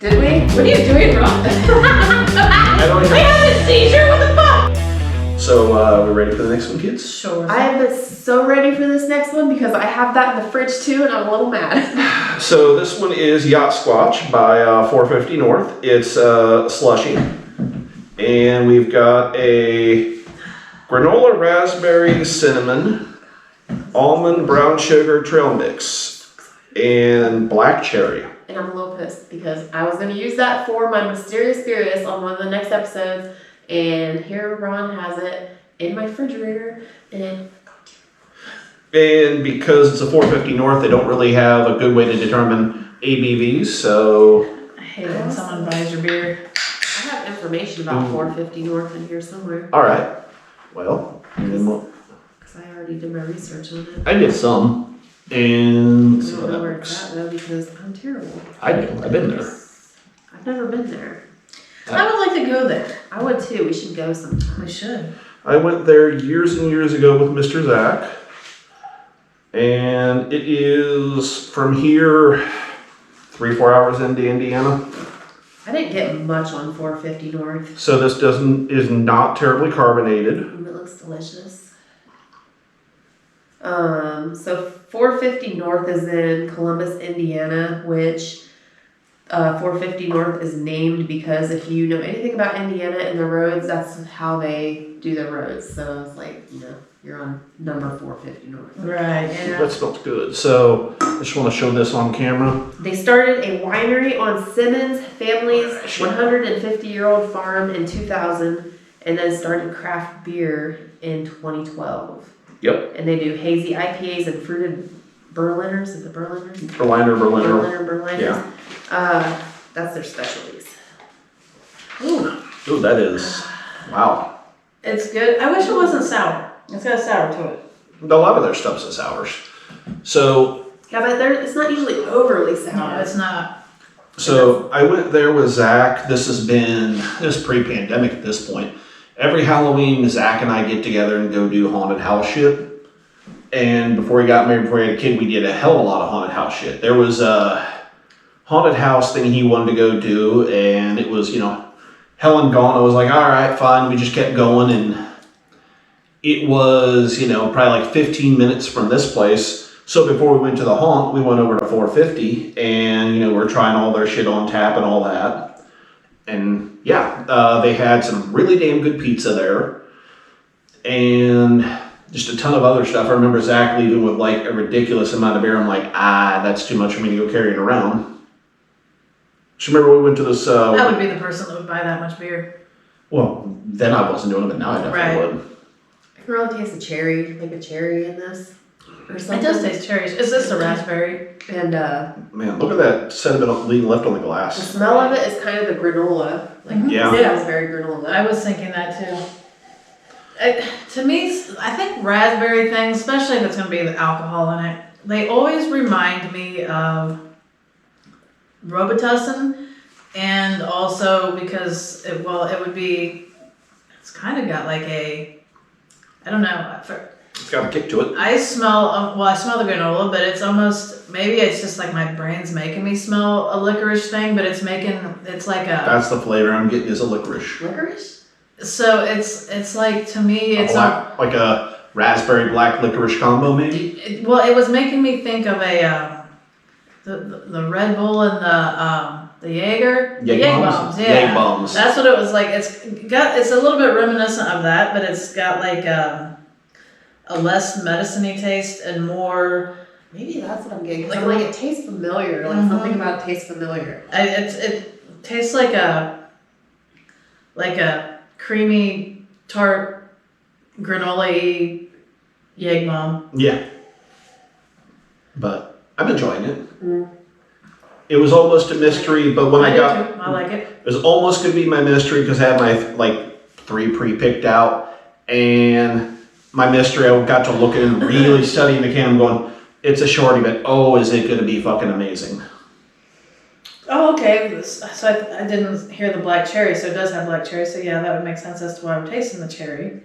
Did we? What are you doing, Ron? We have a seizure? What the fuck? So, we ready for the next one, kids? Sure. I am so ready for this next one because I have that in the fridge too and I'm a little mad. So this one is Yacht Squatch by 450 North. It's slushy. And we've got a granola raspberry cinnamon almond brown sugar trail mix and black cherry. And I'm a little pissed because I was going to use that for my mysterious Beerious on one of the next episodes, and here Ron has it in my refrigerator, and because it's a 450 North, they don't really have a good way to determine ABVs, so... I hate when someone buys your beer. I have information about 450 North in here somewhere. Alright, well, Because I already did my research on it. I did some. And I don't know where it's at though because I'm terrible. I do. I've been there. I've never been there. I would like to go there. I would too. We should go sometime. We should. I went there years and years ago with Mr. Zach. And it is from here 3-4 hours into Indiana. I didn't get much on 450 North. So this is not terribly carbonated. It looks delicious. So 450 North is in Columbus, Indiana, which 450 North is named because if you know anything about Indiana and the roads, that's how they do their roads. So it's like, you know, you're on number 450 North. Right. And, That smells good. So I just want to show this on camera. they started a winery on Simmons family's 150-year-old farm in 2000 and then started craft beer in 2012. Yep. And they do hazy IPAs and fruited Berliners. Is it Berliners? Berliner. Berliners. Yeah. That's their specialties. Ooh, that is, wow. It's good. I wish it wasn't sour. It's got sour to it. A lot of their stuff's is sours. So Yeah, but it's not usually overly sour. No, it's not. So I went there with Zach. This is pre-pandemic at this point. Every Halloween, Zach and I get together and go do haunted house shit. And before he got married, before he had a kid, we did a hell of a lot of haunted house shit. There was a haunted house thing he wanted to go do, and it was, hell and gone. I was like, all right, fine. We just kept going, and it was, probably like 15 minutes from this place. So before we went to the haunt, we went over to 450, and, we're trying all their shit on tap and all that. And yeah, they had some really damn good pizza there. And just a ton of other stuff. I remember Zach leaving with like a ridiculous amount of beer. I'm like, that's too much for me to go carrying around. Do you remember we went to this... I would be the person that would buy that much beer. Well, then I wasn't doing it, but now I definitely would. I can really taste a cherry in this. Or something. It does taste cherries. Is this a raspberry? And man, look at that sediment being left on the the glass. smell of it is kind of the granola. Like, Yeah. It smells very granola. I was thinking that too. To me, I think raspberry things, especially if it's going to be the alcohol in it, they always remind me of Robitussin, and also because it's kind of got like I don't know. It's got a kick to it. I smell the granola, but it's almost, maybe it's just like my brain's making me smell a licorice thing, but it's like a... That's the flavor I'm getting, is a licorice. Licorice? So it's like, to me, it's like a raspberry black licorice combo, maybe? it was making me think of the Red Bull and the Jaeger. Jägerbombs. Yeah. Jägerbombs. That's what it was like. It's a little bit reminiscent of that, but it's got like a less medicine-y taste and more... Maybe that's what I'm getting. Like, Like it tastes familiar. Like something about it tastes familiar. It tastes like a creamy, tart, granola-y Jägermom. Yeah. But I'm enjoying it. Mm. It was almost a mystery, but when I got... I like it. It was almost going to be my mystery because I had my 3 pre-picked out. And my mystery, I got to look at it and really studying the can. I'm going, it's a shorty, but is it going to be fucking amazing. Oh, okay. So I didn't hear the black cherry, so it does have black cherry. So yeah, that would make sense as to why I'm tasting the cherry.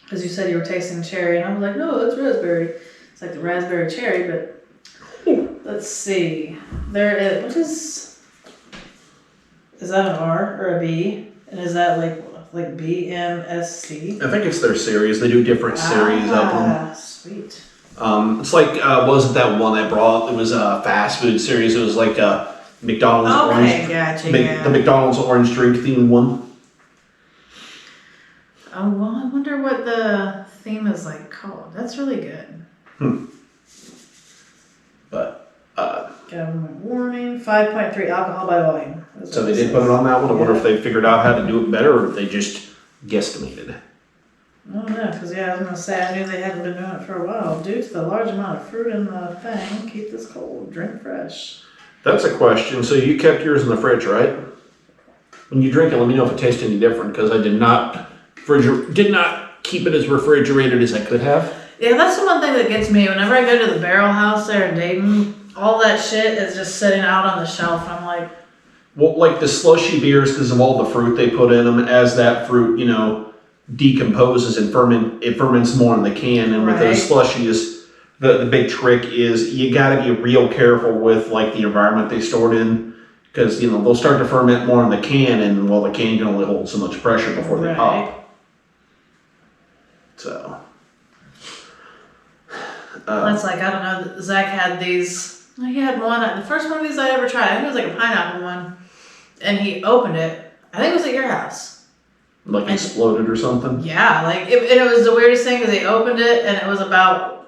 Because you said you were tasting cherry, and I was like, no, that's raspberry. It's like the raspberry cherry, but let's see. There is, what is... Is that an R or a B? And is that like BMSC? I think it's their series. They do different series of them. Sweet. It's like, wasn't that one I brought? It was a fast food series. It was like a McDonald's Okay, orange. gotcha. The McDonald's orange drink themed one. Oh, well, I wonder what the theme is like called. That's really good. But, Government warning, 5.3 alcohol by volume. That's so what they it did says. put it on that one. I wonder if they figured out how to do it better or if they just guesstimated. I don't know, because I was going to say I knew they hadn't been doing it for a while. Due to the large amount of fruit in the thing, keep this cold, drink fresh. That's a question. So you kept yours in the fridge, right? When you drink it, let me know if it tastes any different because I did not keep it as refrigerated as I could have. Yeah, that's the one thing that gets me. Whenever I go to the Barrel House there in Dayton, all that shit is just sitting out on the shelf. I'm like, Well, like the slushy beers, because of all the fruit they put in them, as that fruit, decomposes and it ferments more in the can. And with those slushies, the big trick is you got to be real careful with like the environment they stored in, because they'll start to ferment more in the can, and well, the can can only hold so much pressure before they pop. So. that's like, I don't know, Zach had these. He had one, the first one of these I ever tried, I think it was like a pineapple one, and he opened it. I think it was at your house. Like exploded or something? Yeah, and it was the weirdest thing because he opened it, and it was about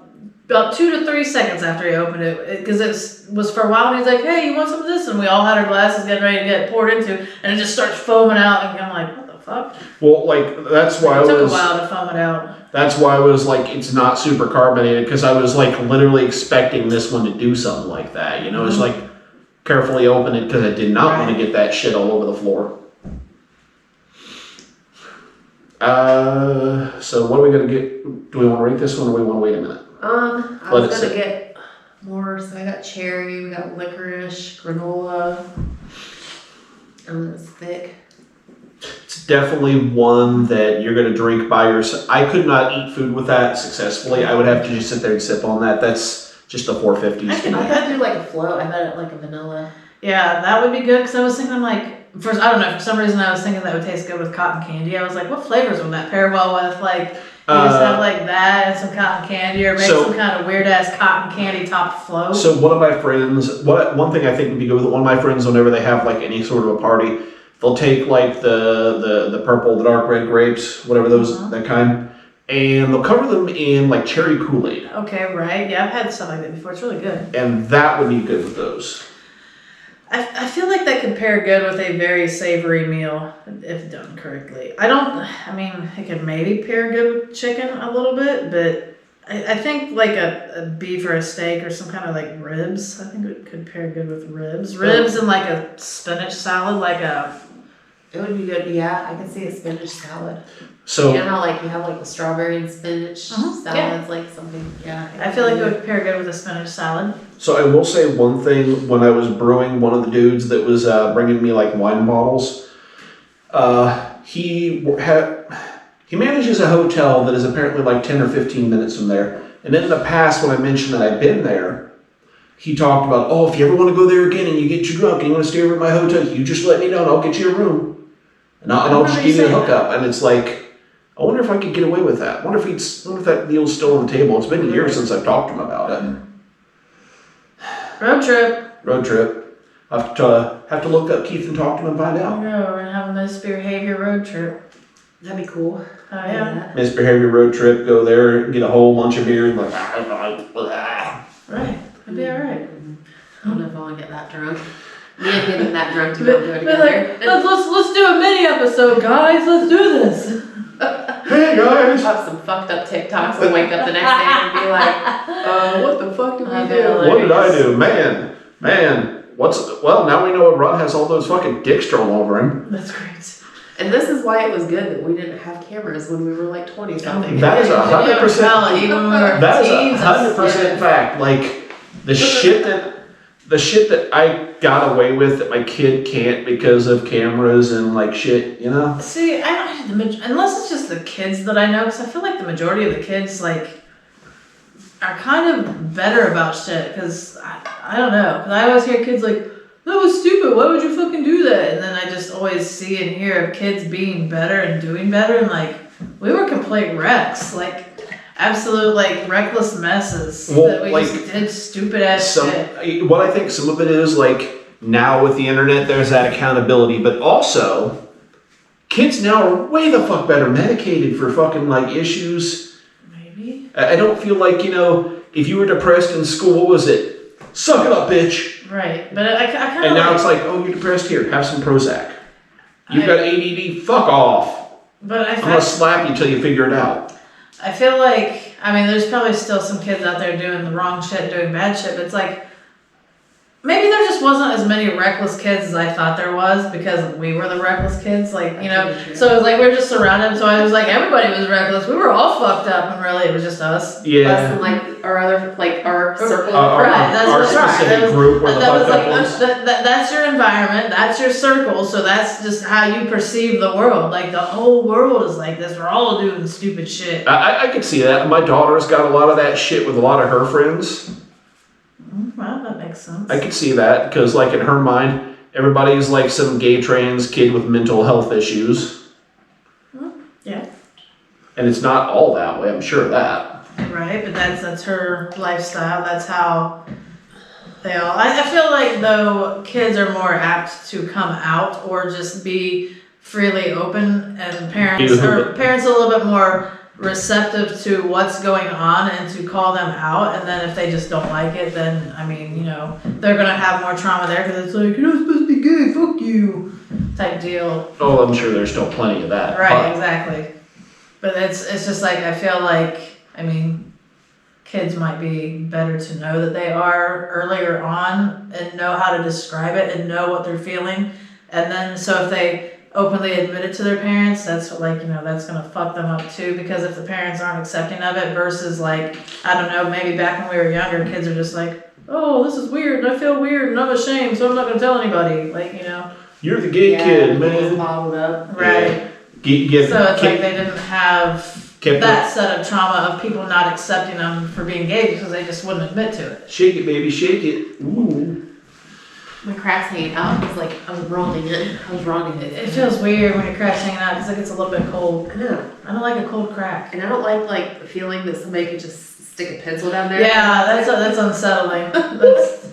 2 to 3 seconds after he opened it, because it was for a while, and he's like, hey, you want some of this? And we all had our glasses getting ready to get poured into, and it just starts foaming out, and I'm like, what the fuck? Well, like, that's why It took a while to foam it out. That's why I was like, it's not super carbonated, because I was like literally expecting this one to do something like that. It's like carefully open it because I did not want to get that shit all over the floor. So what are we gonna get? Do we want to rate this one or we want to wait a minute? I was gonna get more. So I got cherry, we got licorice, granola. It's thick. It's definitely one that you're gonna drink by yourself. I could not eat food with that successfully. I would have to just sit there and sip on that. That's just a 450s. I thought do like a float. I thought it like a vanilla. Yeah, that would be good, because I was thinking, I'm like, first, I don't know, for some reason I was thinking that would taste good with cotton candy. I was like, what flavors would that pair well with? Like, you just have like that and some cotton candy, or make some kind of weird ass cotton candy topped float. So one of my friends, one thing I think would be good with one of my friends, whenever they have like any sort of a party, they'll take like the purple, the dark red grapes, whatever those, that kind, and they'll cover them in like cherry Kool-Aid. Okay, right. Yeah, I've had stuff like that before. It's really good. And that would be good with those. I feel like that could pair good with a very savory meal if done correctly. It could maybe pair good with chicken a little bit, but I think like a beef or a steak or some kind of like ribs. I think it could pair good with ribs. Ribs and like a spinach salad, It would be good. Yeah, I can see a spinach salad. So you know how like you have like the strawberry and spinach salads, like something. Yeah. I feel like it would pair good with a spinach salad. So I will say one thing. When I was brewing, one of the dudes that was bringing me like wine bottles, he manages a hotel that is apparently like 10 or 15 minutes from there. And in the past, when I mentioned that I'd been there, he talked about, if you ever want to go there again and you get too drunk and you want to stay over at my hotel, you just let me know and I'll get you a room. And I'll just give you a hookup. And it's like, I wonder if I could get away with that. I wonder if that deal's still on the table. It's been years since I've talked to him about it. Road trip. I have to look up Keith and talk to him and find out. No, we're gonna have a misBEERhavior road trip. That'd be cool. Oh yeah. misBEERhavior road trip. Go there, get a whole bunch of beer, and like. Right. It'd be alright. I don't know if I want to get that drunk. Me and getting that drunk to go together. Like, let's do a mini episode, guys. Let's do this. Hey guys. Have some fucked up TikToks and wake up the next day and be like, what the fuck did we do? What did I do? Man. Now we know what Ron has all those fucking dicks drawn over him. That's great. And this is why it was good that we didn't have cameras when we were like 20 something. That is 100%. Even when we were That is teens, 100% fact. Like the shit that I got away with that my kid can't because of cameras and like shit, See, unless it's just the kids that I know, because I feel like the majority of the kids like are kind of better about shit. Because I don't know. Because I always hear kids like, that was stupid. Why would you fucking do that? And then always see and hear of kids being better and doing better, and like we were complete wrecks, like absolute like reckless messes that we just did stupid ass shit. What I think some of it is like now with the internet, there's that accountability, but also kids now are way the fuck better medicated for fucking like issues. Maybe. I don't feel like, you know, if you were depressed in school, what was it? Suck it up, bitch. Right, but I kind of. And now it's like, oh, you're depressed, here, have some Prozac. You've got ADD, fuck off. But I'm gonna slap you till you figure it out. I feel like, I mean, there's probably still some kids out there doing the wrong shit, doing bad shit, but it's like, maybe there just wasn't as many reckless kids as I thought there was because we were the reckless kids, like, you know, so it was like we were just surrounded, so I was like, everybody was reckless, we were all fucked up, and really it was just us. Yeah. Less than like our other, like our circle. Right, that's our what's right. specific group were the That was fucked up like, ones. that's your environment, that's your circle, so that's just how you perceive the world. Like, the whole world is like this, we're all doing stupid shit. I could see that. My daughter's got a lot of that shit with a lot of her friends. Well, that makes sense. I could see that because, like, in her mind, everybody's like some gay trans kid with mental health issues. Yeah. And it's not all that way, I'm sure of that. Right, but that's her lifestyle. That's how they all. I feel like though kids are more apt to come out or just be freely open, and parents are a little bit more receptive to what's going on and to call them out. And then if they just don't like it, then I mean, you know, they're gonna have more trauma there because it's like, you're not supposed to be gay, fuck you, type deal. Oh, I'm sure there's still plenty of that. Right, exactly. But it's just like, I feel like, I mean, kids might be better to know that they are earlier on and know how to describe it and know what they're feeling. And then, so if they openly admit it to their parents, that's like, you know, that's gonna fuck them up too, because if the parents aren't accepting of it versus like, I don't know, maybe back when we were younger, kids are just like, oh, this is weird and I feel weird and I'm ashamed, so I'm not gonna tell anybody. Like, you know. You're the gay kid, man. Bottled up. Right. Yeah. So it's like they didn't have that set of trauma of people not accepting them for being gay because they just wouldn't admit to it. Shake it, baby, shake it. Ooh. My crack's hanging out. I was like, I was rotting it. It feels weird when your crack's hanging out because it gets a little bit cold. I know. I don't like a cold crack. And I don't like the feeling that somebody could just stick a pencil down there. Yeah, that's unsettling. That's,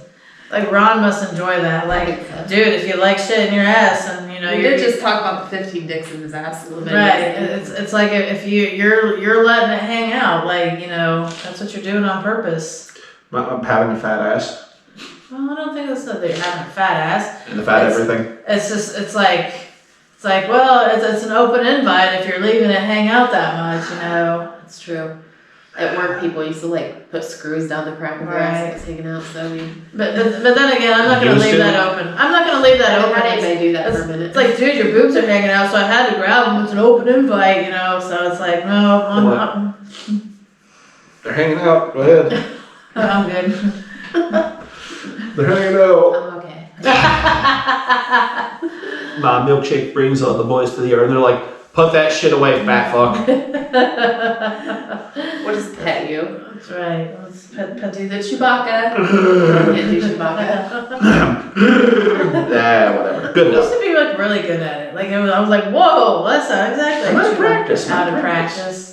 like, Ron must enjoy that. Like, dude, if you like shit in your ass and, you know, we did just talk about the 15 dicks in his ass a little bit. Right. It's like if you're letting it hang out, like, you know, that's what you're doing on purpose. I'm having a fat ass. Well, I don't think it's that you're having a fat ass. And the fat everything. It's just, it's like, well, it's an open invite if you're leaving it hang out that much, you know. It's true. At work, people used to like put screws down the crack of their ass and it's hanging out. So I mean, but then again, I'm not gonna leave that open. I'm not gonna leave that open. How do they do that for a minute? It's like, dude, your boobs are hanging out, so I had to grab them. It's an open invite, you know. So it's like, no, I'm not. They're hanging out. Go ahead. I'm good. They're hanging out. I'm okay. My milkshake brings all the boys to the yard, and they're like, "Put that shit away, fat fuck." We'll just pet you. That's right. Let's pet Do the Chewbacca. Can't do Chewbacca. Yeah, whatever. Good I used enough. to be like really good at it. Like I was like, whoa, that's not exactly. I'm out of practice. Out of practice.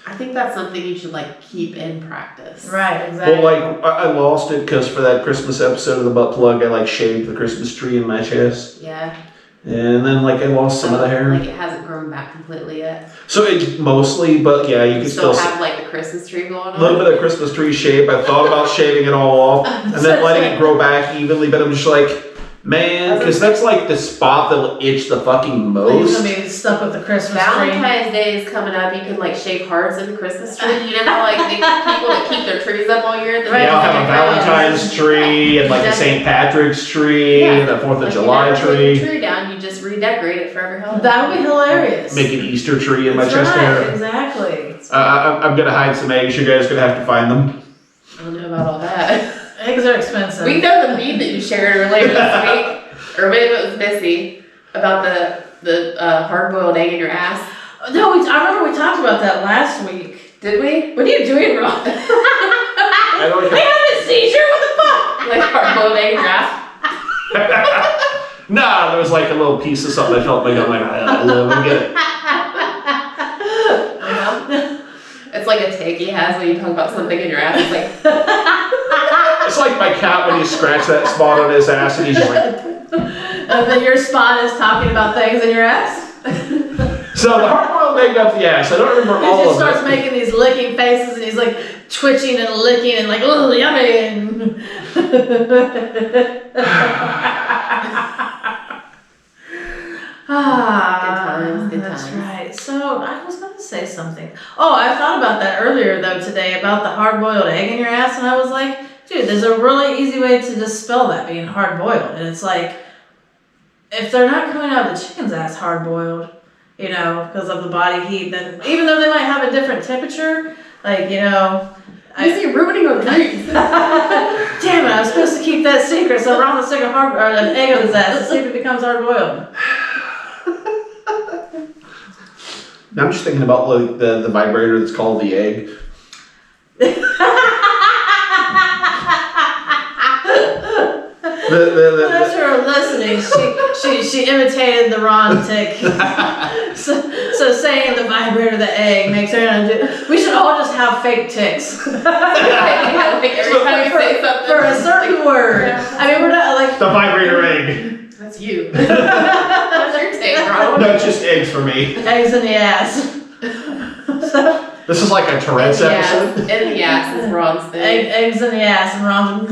I think that's something you should like keep in practice. Right, exactly. Well, like I lost it because for that Christmas episode of the butt plug, I like shaved the Christmas tree in my chest, Yeah. and then like I lost some of the hair. Like it hasn't grown back completely yet. So it mostly, but yeah, you can still have like the Christmas tree going on. a little bit of Christmas tree shape. I thought about shaving it all off and then letting it grow back evenly, but I'm just like, man, because that's like the spot that'll itch the fucking Like, you're most. gonna be stuck with the Christmas tree. Valentine's Day is coming up. You can like shake hearts in the Christmas tree. You know how like the people that keep their trees up all year. Right. Yeah, I'll have a Valentine's tree and like a St. Patrick's tree and a 4th of July you never tree. take the tree down. You just redecorate it for every holiday. That would be hilarious. Make an Easter tree in my That's chest right, hair. exactly. I'm gonna hide some eggs. You guys gonna have to find them. I don't know about all that. Eggs are expensive. We know the meme that you shared earlier this week, or maybe it was Missy, about the hard-boiled egg in your ass. No, I remember we talked about that last week. Did we? What are you doing wrong? I don't I have a seizure. What the fuck? Like hard-boiled egg in your ass? Nah, there was like a little piece of something I felt like I'm like, I love get it. It's like a take he has when you talk about something in your ass. It's like, It's like my cat when you scratch that spot on his ass and he's just like. And then your spot is talking about things in your ass. So the hard-boiled egg up the ass. I don't remember He all just of starts it. making these licking faces and he's like twitching and licking and like, oh, yummy. Good That's times. right. So I was going to say something. Oh, I thought about that earlier though today about the hard-boiled egg in your ass, and I was like, dude, there's a really easy way to dispel that being hard-boiled, and it's like, if they're not coming out of the chicken's ass hard-boiled, you know, because of the body heat, then even though they might have a different temperature, like, you know. you're ruining our dreams. Damn it, I was supposed to keep that secret, so Ron will stick an egg on his ass to see if it becomes hard-boiled. Now I'm just thinking about like the vibrator that's called the egg. For those who are listening, she imitated the Ron tick. So saying the vibrator, the egg makes her. We should all just have fake ticks Like every time you say something. for a certain word. Yeah. I mean, we're not like. The vibrator egg. That's you. That's your take, Ron. No, it's just eggs for me. Eggs in the ass. So, This is like a Tourette's episode. In the ass is Ron's thing. eggs in the ass and Ron's.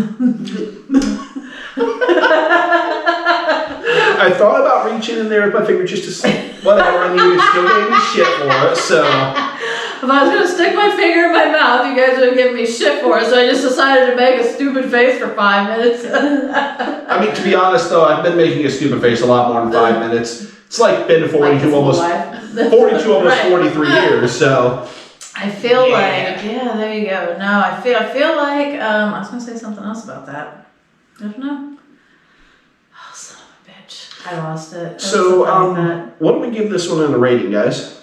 I thought about reaching in there with my finger just to see whatever, and you still gave me shit for it, so. If I was gonna stick my finger in my mouth, you guys would give me shit for it, so I just decided to make a stupid face for 5 minutes. I mean, to be honest though, I've been making a stupid face a lot more than 5 minutes. It's like been 42 almost, 42 almost Right. 43 years, so. I feel Yeah. like, yeah, there you go. No, I feel like, I was gonna say something else about that. I don't know. Oh, son of a bitch. I lost it. It was So, something like that. what do we give this one in a rating, guys?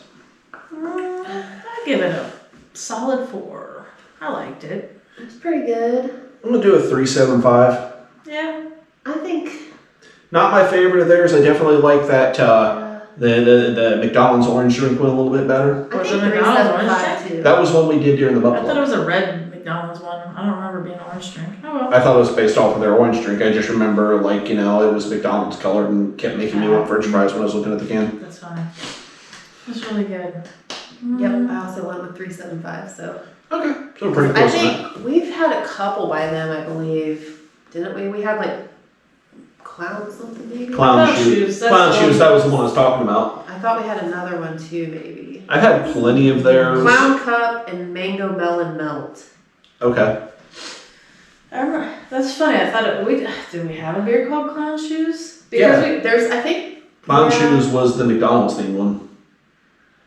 I'd give it a solid 4. I liked it. It's pretty good. I'm gonna do a 3.75. Yeah. I think. Not my favorite of theirs. I definitely like that, the McDonald's orange drink one a little bit better. I Was think it McDonald's orange 3.75 too. That was one we did during the I thought it Buffalo. was a red McDonald's one. I don't remember being an orange drink. Oh well. I thought it was based off of their orange drink. I just remember, like, you know, it was McDonald's colored and kept making me want French fries when I was looking at the can. That's fine. That's really good. Yep, I also went with 3.75. So Okay, so we're pretty I close on that. think we've had a couple by them. I believe, didn't we? We had like clown something maybe. Clown Clown shoes. shoes, that's Clown the shoes, one. that was the one I was talking about. I thought we had another one too, maybe. I've had plenty of theirs. Clown cup and mango melon melt. Okay. I remember, that's funny. I thought do we have a beer called Clown Shoes? Yeah. There's I think. Clown Yeah. shoes was the McDonald's themed one.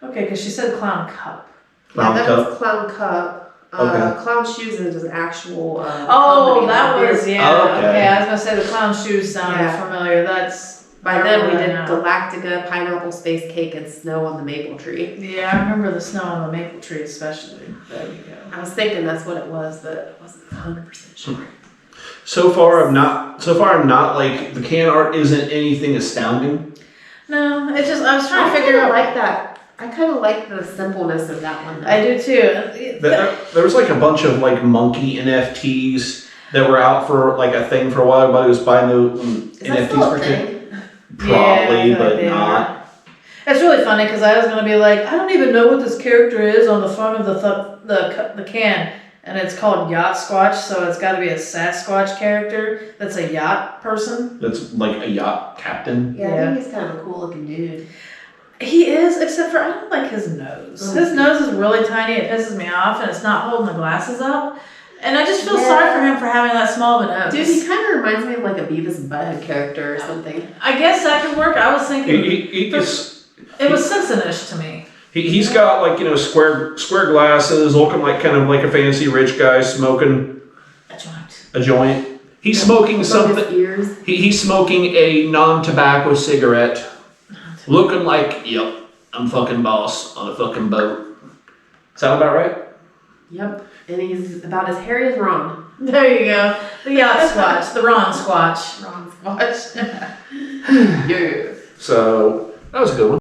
Okay, because she said Clown Cup. Clown that cup. was clown cup. Okay. Clown shoes is an actual. Oh, company that beer. was yeah. Oh, okay. Okay, I was gonna say the Clown Shoes sounded Yeah. familiar. That's By I then we remember did that now. Galactica, pineapple space cake, and snow on the maple tree. Yeah, I remember the snow on the maple tree especially. There you go. I was thinking that's what it was, but I wasn't 100% sure. So far I'm not like, the can art isn't anything astounding. No, it's just I was trying I to figure figure out. like that. I kind of like the simpleness of that one. Though. I do too. There was like a bunch of like monkey NFTs that were out for like a thing for a while. Everybody was buying those Is that NFTs still a for shit. thing? Probably, Yeah, I feel but like they not. are. It's really funny because I was gonna be like, I don't even know what this character is on the front of the can, and it's called Yacht Squatch, so it's got to be a Sasquatch character that's a yacht person. That's like a yacht captain. Yeah, I Yeah. think he's kind of a cool looking dude. He is, except for I don't like his nose. Oh. His nose is really tiny. It pisses me off, and it's not holding the glasses up. And I just feel Yeah. sorry for him for having that small of a nose. Dude, he kind of reminds me of like a Beavis and Butthead character or something. I guess that could work. I was thinking it was Simpson-ish to me. He's got like, you know, square glasses, looking like kind of like a fancy rich guy smoking A joint. a joint. He's smoking From something. his ears. He's smoking a non-tobacco cigarette, looking like, yep, I'm fucking boss on a fucking boat. Sound about right? Yep. And he's about as hairy as Ron. There you go. The yacht squatch, the Ron squatch. Ron squash. Yeah. So that was a good one.